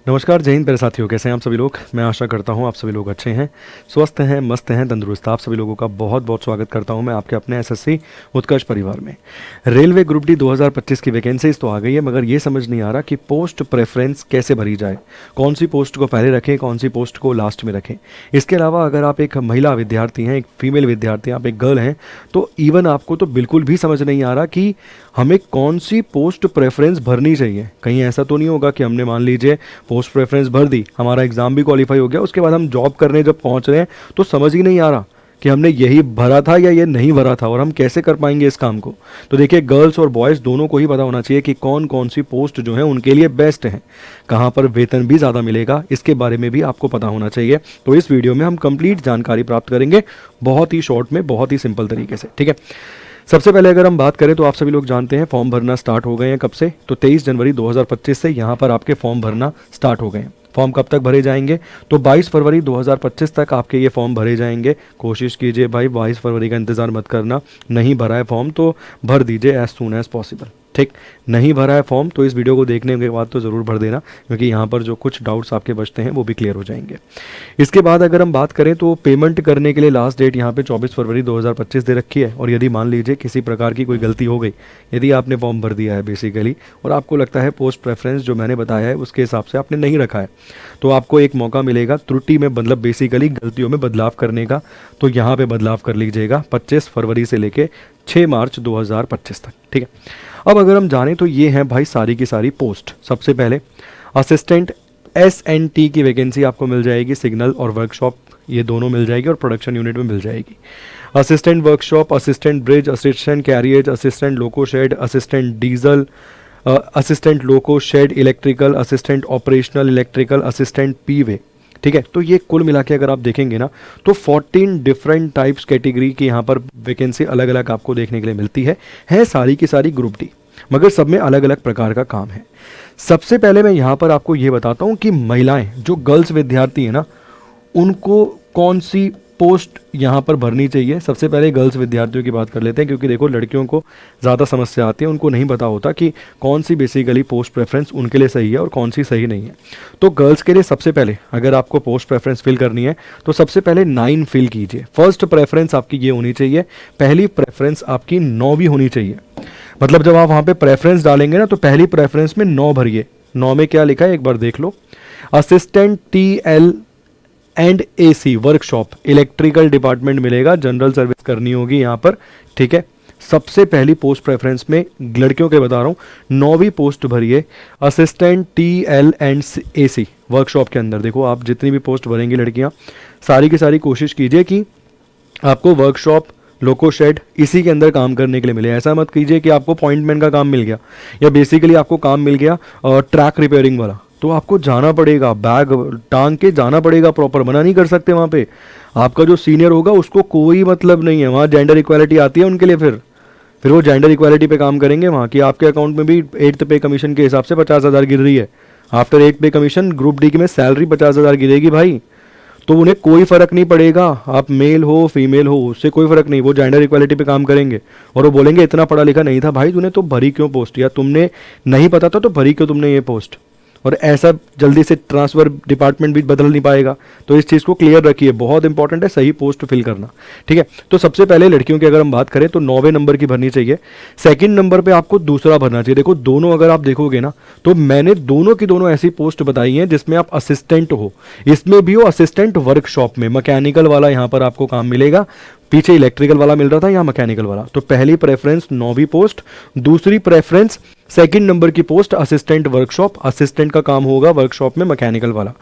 नमस्कार, जय हिंद मेरे साथियों। कैसे हैं आप सभी लोग। मैं आशा करता हूं आप सभी लोग अच्छे हैं, स्वस्थ हैं, मस्त हैं, तंदुरुस्त। आप सभी लोगों का बहुत बहुत स्वागत करता हूं मैं आपके अपने एसएससी उत्कर्ष परिवार में। रेलवे ग्रुप डी 2025 की वैकेंसीज तो आ गई है, मगर ये समझ नहीं आ रहा कि पोस्ट प्रेफरेंस कैसे भरी जाए, कौन सी पोस्ट को पहले रखें, कौन सी पोस्ट को लास्ट में रखें। इसके अलावा अगर आप एक महिला विद्यार्थी हैं, एक फीमेल विद्यार्थी, आप एक गर्ल हैं, तो इवन आपको तो बिल्कुल भी समझ नहीं आ रहा कि हमें कौन सी पोस्ट प्रेफरेंस भरनी चाहिए। कहीं ऐसा तो नहीं होगा कि हमने मान लीजिए पोस्ट प्रेफरेंस भर दी, हमारा एग्जाम भी क्वालिफाई हो गया, उसके बाद हम जॉब करने जब पहुंच रहे हैं तो समझ ही नहीं आ रहा कि हमने यही भरा था या ये नहीं भरा था और हम कैसे कर पाएंगे इस काम को। तो देखिए, गर्ल्स और बॉयज़ दोनों को ही पता होना चाहिए कि कौन कौन सी पोस्ट जो है उनके लिए बेस्ट है, कहाँ पर वेतन भी ज़्यादा मिलेगा, इसके बारे में भी आपको पता होना चाहिए। तो इस वीडियो में हम कंप्लीट जानकारी प्राप्त करेंगे, बहुत ही शॉर्ट में, बहुत ही सिंपल तरीके से। ठीक है, सबसे पहले अगर हम बात करें तो आप सभी लोग जानते हैं फॉर्म भरना स्टार्ट हो गए हैं। कब से? तो 23 जनवरी 2025 से यहाँ पर आपके फॉर्म भरना स्टार्ट हो गए हैं। फॉर्म कब तक भरे जाएंगे? तो 22 फरवरी 2025 तक आपके ये फॉर्म भरे जाएंगे। कोशिश कीजिए भाई 22 फरवरी का इंतज़ार मत करना। नहीं भरा है फॉर्म तो भर दीजिए एज सून एज पॉसिबल। ठीक, नहीं भरा है फॉर्म तो इस वीडियो को देखने के बाद तो ज़रूर भर देना, क्योंकि यहाँ पर जो कुछ डाउट्स आपके बचते हैं वो भी क्लियर हो जाएंगे। इसके बाद अगर हम बात करें तो पेमेंट करने के लिए लास्ट डेट यहाँ पे 24 फरवरी 2025 दे रखी है। और यदि मान लीजिए किसी प्रकार की कोई गलती हो गई, यदि आपने फॉर्म भर दिया है बेसिकली और आपको लगता है पोस्ट प्रेफरेंस जो मैंने बताया है उसके हिसाब से आपने नहीं रखा है, तो आपको एक मौका मिलेगा त्रुटि में, मतलब बेसिकली गलतियों में बदलाव करने का। तो यहाँ पे बदलाव कर लीजिएगा 25 फरवरी से लेके 6 मार्च 2025 तक। ठीक है, अब अगर हम जानें तो ये हैं भाई सारी की सारी पोस्ट। सबसे पहले असिस्टेंट SNT की वैकेंसी आपको मिल जाएगी, सिग्नल और वर्कशॉप ये दोनों मिल जाएगी और प्रोडक्शन यूनिट में मिल जाएगी। Assistant workshop, assistant bridge, assistant carriage, assistant loco shed, assistant diesel, assistant loco shed electrical, assistant operational electrical, assistant P way. ठीक है, तो ये कुल मिला के अगर आप देखेंगे ना तो 14 डिफरेंट टाइप्स कैटेगरी की यहाँ पर वैकेंसी अलग अलग आपको देखने के लिए मिलती है सारी की सारी ग्रुप डी, मगर सब में अलग अलग प्रकार का काम है। सबसे पहले मैं यहाँ पर आपको ये बताता हूँ कि महिलाएं जो गर्ल्स विद्यार्थी हैं ना, उनको कौन सी पोस्ट यहाँ पर भरनी चाहिए। सबसे पहले गर्ल्स विद्यार्थियों की बात कर लेते हैं, क्योंकि देखो लड़कियों को ज़्यादा समस्या आती है, उनको नहीं पता होता कि कौन सी बेसिकली पोस्ट प्रेफरेंस उनके लिए सही है और कौन सी सही नहीं है। तो गर्ल्स के लिए सबसे पहले अगर आपको पोस्ट प्रेफरेंस फिल करनी है तो सबसे पहले 9 फिल कीजिए। फर्स्ट प्रेफरेंस आपकी ये होनी चाहिए, पहली प्रेफरेंस आपकी 9 भी होनी चाहिए। मतलब जब आप वहाँ पे प्रेफरेंस डालेंगे ना तो पहली प्रेफरेंस में 9 भरिए। 9 में क्या लिखा है एक बार देख लो। Assistant TL and AC workshop, electrical department मिलेगा, जनरल सर्विस करनी होगी यहाँ पर। ठीक है, सबसे पहली पोस्ट प्रेफरेंस में लड़कियों के बता रहा हूँ 9वीं पोस्ट भरिए assistant TL and AC workshop के अंदर। देखो आप जितनी भी पोस्ट भरेंगी लड़कियाँ, सारी की सारी कोशिश कीजिए कि आपको वर्कशॉप, लोको शेड इसी के अंदर काम करने के लिए मिले। ऐसा मत कीजिए कि आपको पॉइंटमैन का काम मिल गया या बेसिकली आपको काम मिल गया ट्रैक रिपेयरिंग वाला, तो आपको जाना पड़ेगा, बैग टांग के जाना पड़ेगा, प्रॉपर मना नहीं कर सकते वहाँ पे। आपका जो सीनियर होगा उसको कोई मतलब नहीं है, वहाँ जेंडर इक्वालिटी आती है उनके लिए। फिर वो जेंडर इक्वालिटी पे काम करेंगे वहाँ की। आपके अकाउंट में भी 8th पे कमीशन के हिसाब से 50,000 गिर रही है। आफ्टर 8 पे कमीशन ग्रुप डी की में सैलरी 50,000 गिरेगी भाई। तो उन्हें कोई फ़र्क नहीं पड़ेगा, आप मेल हो फीमेल हो, उससे कोई फ़र्क नहीं, वो जेंडर इक्वालिटी पे काम करेंगे। और वो बोलेंगे इतना पढ़ा लिखा नहीं था भाई तूने, तो भरी क्यों पोस्ट, या तुमने नहीं पता था तो भरी क्यों तुमने ये पोस्ट। और ऐसा जल्दी से ट्रांसफ़र डिपार्टमेंट भी बदल नहीं पाएगा। तो इस चीज़ को क्लियर रखिए, बहुत इंपॉर्टेंट है सही पोस्ट फिल करना। ठीक है, तो सबसे पहले लड़कियों की अगर हम बात करें तो 9वें नंबर की भरनी चाहिए। सेकंड नंबर पे आपको दूसरा भरना चाहिए। देखो दोनों अगर आप देखोगे ना तो मैंने दोनों की दोनों ऐसी पोस्ट बताई हैं जिसमें आप असिस्टेंट हो। इसमें भी हो असिस्टेंट वर्कशॉप में, मैकेनिकल वाला यहाँ पर आपको काम मिलेगा। पीछे इलेक्ट्रिकल वाला मिल रहा था, यहाँ मैकेनिकल वाला। तो पहली प्रेफरेंस 9वीं पोस्ट, दूसरी प्रेफरेंस सेकंड नंबर की पोस्ट असिस्टेंट वर्कशॉप, असिस्टेंट का काम होगा वर्कशॉप में मैकेनिकल वाला।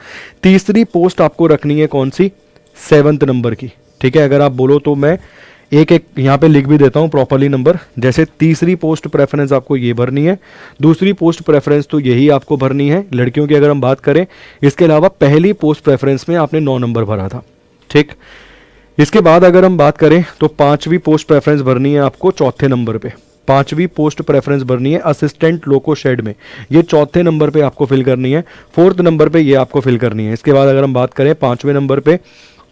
तीसरी पोस्ट आपको रखनी है कौन सी? 7th नंबर की। ठीक है, अगर आप बोलो तो मैं एक एक यहाँ पे लिख भी देता हूँ प्रॉपरली नंबर। जैसे तीसरी पोस्ट प्रेफरेंस आपको ये भरनी है, दूसरी पोस्ट प्रेफरेंस तो यही आपको भरनी है लड़कियों की अगर हम बात करें। इसके अलावा पहली पोस्ट प्रेफरेंस में आपने 9 नंबर भरा था। ठीक, इसके बाद अगर हम बात करें तो 5वीं पोस्ट प्रेफरेंस भरनी है आपको 4थे नंबर पे। 5वीं पोस्ट प्रेफरेंस भरनी है असिस्टेंट लोको शेड में, ये 4थे नंबर पे आपको फिल करनी है। 4th नंबर पे ये आपको फिल करनी है। इसके बाद अगर हम बात करें 5वें नंबर पे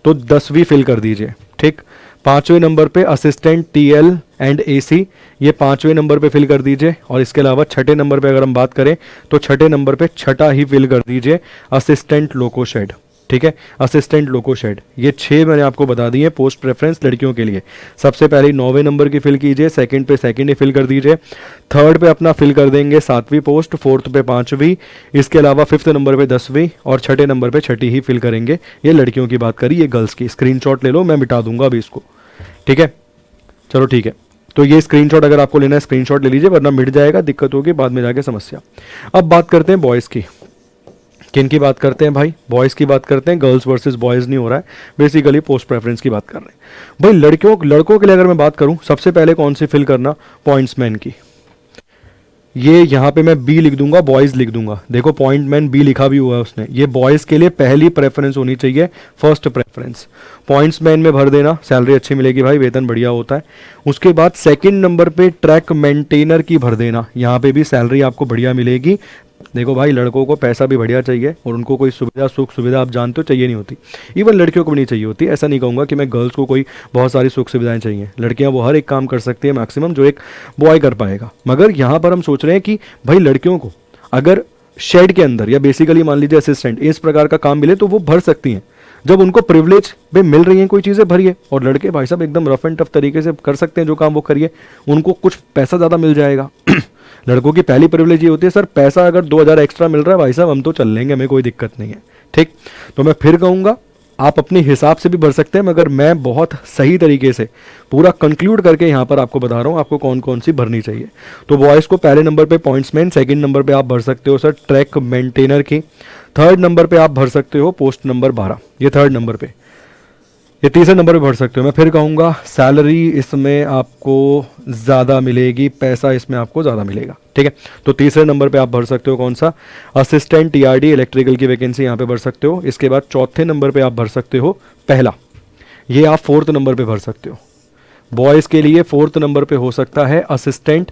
तो 10वीं फिल कर दीजिए। ठीक, 5वें नंबर पे असिस्टेंट टीएल एंड एसी, ये 5वें नंबर पे फिल कर दीजिए। और इसके अलावा 6ठे नंबर पे अगर हम बात करें तो 6ठे नंबर पे 6ठा ही फिल कर दीजिए, असिस्टेंट लोको शेड। ठीक है, असिस्टेंट लोको शेड। ये 6 मैंने आपको बता दिए पोस्ट प्रेफरेंस लड़कियों के लिए। सबसे पहले 9वें नंबर की फिल कीजिए, सेकंड पे सेकंड ही फिल कर दीजिए, थर्ड पे अपना फिल कर देंगे 7वीं पोस्ट, फोर्थ पे 5वीं, इसके अलावा 5th नंबर पे 10वीं और 6ठे नंबर पे 6ठी ही फिल करेंगे। ये लड़कियों की बात करी, ये गर्ल्स की। स्क्रीनशॉट ले लो, मैं मिटा दूंगा अभी इसको। ठीक है, चलो ठीक है। तो ये स्क्रीनशॉट अगर आपको लेना है स्क्रीनशॉट ले लीजिए, वरना मिट जाएगा, दिक्कत होगी बाद में जाके समस्या। अब बात करते हैं बॉयज़ की। किन की बात करते हैं भाई? बॉयज़ की बात करते हैं। गर्ल्स वर्सेस बॉयज़ नहीं हो रहा है, बेसिकली पोस्ट प्रेफरेंस की बात कर रहे हैं भाई। लड़कों के लिए अगर मैं बात करूं, सबसे पहले कौन सी फिल करना? पॉइंट्समैन की। ये यहाँ पे मैं बी लिख दूंगा, बॉयज़ लिख दूंगा। देखो पॉइंटमैन बी लिखा भी हुआ है उसने। ये बॉयज़ के लिए पहली प्रेफरेंस होनी चाहिए, फर्स्ट प्रेफरेंस। पॉइंट्समैन में भर देना, सैलरी अच्छी मिलेगी भाई, वेतन बढ़िया होता है। उसके बाद सेकंड नंबर पे ट्रैक मेंटेनर की भर देना, यहाँ पे भी सैलरी आपको बढ़िया मिलेगी। देखो भाई, लड़कों को पैसा भी बढ़िया चाहिए और उनको कोई सुविधा, सुख सुविधा आप जानते हो चाहिए नहीं होती। इवन लड़कियों को भी नहीं चाहिए होती। ऐसा नहीं कहूँगा कि मैं गर्ल्स को कोई बहुत सारी सुख सुविधाएं चाहिए। लड़कियां वो हर एक काम कर सकती है मैक्सिमम, जो एक बॉय कर पाएगा। मगर यहाँ पर हम सोच रहे हैं कि भाई लड़कियों को अगर शेड के अंदर या बेसिकली मान लीजिए असिस्टेंट इस प्रकार का काम मिले तो वो भर सकती हैं। जब उनको प्रिविलेज पे मिल रही हैं कोई चीज़ें, भरिए। और लड़के भाई साहब एकदम रफ एंड टफ तरीके से कर सकते हैं जो काम वो करिए, उनको कुछ पैसा ज़्यादा मिल जाएगा। लड़कों की पहली प्रिविलेज ये होती है, सर पैसा अगर 2000 एक्स्ट्रा मिल रहा है भाई साहब हम तो चल लेंगे, हमें कोई दिक्कत नहीं है। ठीक, तो मैं फिर कहूँगा आप अपने हिसाब से भी भर सकते हैं, मगर मैं बहुत सही तरीके से पूरा कंक्लूड करके यहाँ पर आपको बता रहा हूँ आपको कौन कौन सी भरनी चाहिए। तो बॉयज़ को पहले नंबर पे पॉइंट्समैन, सेकंड नंबर पे आप भर सकते हो सर ट्रैक मेंटेनर की, थर्ड नंबर पे आप भर सकते हो पोस्ट नंबर 12, ये थर्ड नंबर पे। ये तीसरे नंबर पे भर सकते हो। मैं फिर कहूँगा सैलरी इसमें आपको ज़्यादा मिलेगी, पैसा इसमें आपको ज़्यादा मिलेगा। ठीक है, तो तीसरे नंबर पे आप भर सकते हो कौन सा? असिस्टेंट टीआरडी इलेक्ट्रिकल की वैकेंसी यहाँ पे भर सकते हो। इसके बाद चौथे नंबर पे आप भर सकते हो पहला, ये आप फोर्थ नंबर पे भर सकते हो। बॉयज़ के लिए फोर्थ नंबर पे हो सकता है असिस्टेंट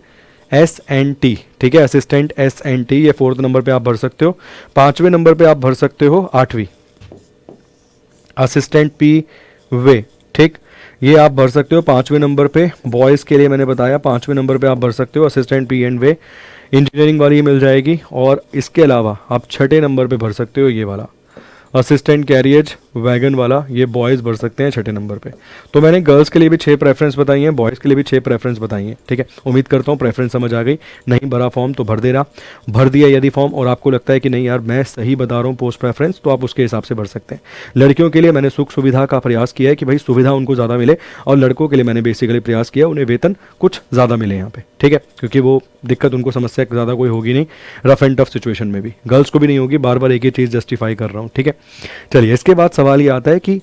SNT। ठीक है, असिस्टेंट SNT, ये फोर्थ नंबर पे आप भर सकते हो। 5वें नंबर पे आप भर सकते हो 8वीं असिस्टेंट P वे। ठीक, ये आप भर सकते हो 5वें नंबर पे। बॉयज़ के लिए मैंने बताया 5वें नंबर पे आप भर सकते हो assistant P and way, engineering वाली मिल जाएगी। और इसके अलावा आप 6ठे नंबर पे भर सकते हो ये वाला असिस्टेंट कैरियज वैगन वाला, ये बॉयज़ भर सकते हैं 6ठे नंबर पे। तो मैंने गर्ल्स के लिए भी 6 प्रेफरेंस बताई हैं, बॉयज़ के लिए भी 6 प्रेफरेंस बताई हैं। ठीक है, उम्मीद करता हूँ प्रेफरेंस समझ आ गई। नहीं भरा फॉर्म तो भर देना, भर दिया यदि फॉर्म और आपको लगता है कि नहीं यार मैं सही बता रहा हूँ पोस्ट प्रेफरेंस, तो आप उसके हिसाब से भर सकते हैं। लड़कियों के लिए मैंने सुख सुविधा का प्रयास किया है कि भाई सुविधा उनको ज़्यादा मिले, और लड़कों के लिए मैंने बेसिकली प्रयास किया उन्हें वेतन कुछ ज़्यादा मिले यहाँ पे। ठीक है, क्योंकि वो दिक्कत उनको समस्या ज़्यादा कोई होगी नहीं रफ एंड टफ सिचुएशन में भी, गर्ल्स को भी नहीं होगी। बार बार एक ही चीज़ जस्टिफाई कर रहा हूँ। ठीक है, चलिए इसके बाद सवाल ये आता है कि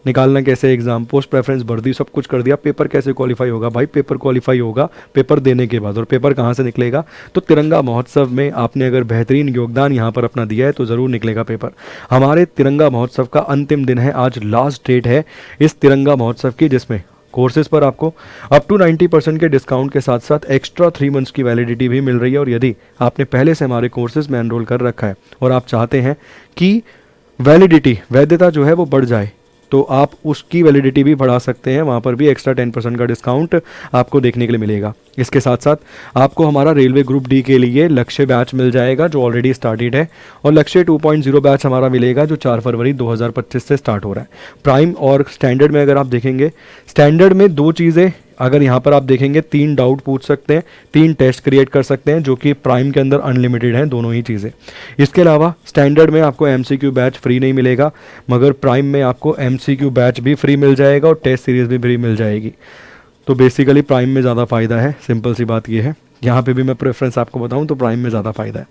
निकालना कैसे एग्जाम? पोस्ट प्रेफरेंस भर दी, सब कुछ कर दिया, पेपर कैसे क्वालिफाई होगा? भाई पेपर क्वालिफाई होगा पेपर देने के बाद। और पेपर कहाँ से निकलेगा? तो तिरंगा महोत्सव में आपने अगर बेहतरीन योगदान यहाँ पर अपना दिया है तो ज़रूर निकलेगा पेपर। हमारे तिरंगा महोत्सव का अंतिम दिन है आज, लास्ट डेट है इस तिरंगा महोत्सव की, जिसमें कोर्सेज पर आपको अप टू 90% के डिस्काउंट के साथ साथ एक्स्ट्रा 3 मंथ्स की वैलिडिटी भी मिल रही है। और यदि आपने पहले से हमारे कोर्सेज में एनरोल कर रखा है और आप चाहते हैं कि वैधता जो है वो बढ़ जाए, तो आप उसकी वैलिडिटी भी बढ़ा सकते हैं। वहाँ पर भी एक्स्ट्रा 10% का डिस्काउंट आपको देखने के लिए मिलेगा। इसके साथ साथ आपको हमारा रेलवे ग्रुप डी के लिए लक्ष्य बैच मिल जाएगा जो ऑलरेडी स्टार्टेड है, और लक्ष्य 2.0 बैच हमारा मिलेगा जो 4 फरवरी 2025 से स्टार्ट हो रहा है। प्राइम और स्टैंडर्ड में अगर आप देखेंगे, स्टैंडर्ड में 2 चीज़ें अगर यहाँ पर आप देखेंगे, 3 डाउट पूछ सकते हैं, 3 टेस्ट क्रिएट कर सकते हैं, जो कि प्राइम के अंदर अनलिमिटेड हैं दोनों ही चीज़ें। इसके अलावा स्टैंडर्ड में आपको MCQ बैच फ्री नहीं मिलेगा, मगर प्राइम में आपको MCQ बैच भी फ्री मिल जाएगा और टेस्ट सीरीज़ भी फ्री मिल जाएगी। तो बेसिकली प्राइम में ज़्यादा फ़ायदा है, सिंपल सी बात ये है। यहाँ पे भी मैं प्रेफरेंस आपको बताऊँ तो प्राइम में ज़्यादा फ़ायदा है।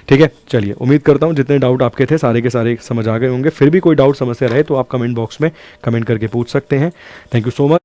ठीक है, चलिए उम्मीद करता हूँ जितने डाउट आपके थे सारे के सारे समझ आ गए होंगे। फिर भी कोई डाउट समस्या रहे तो आप कमेंट बॉक्स में कमेंट करके पूछ सकते हैं। Thank you so much.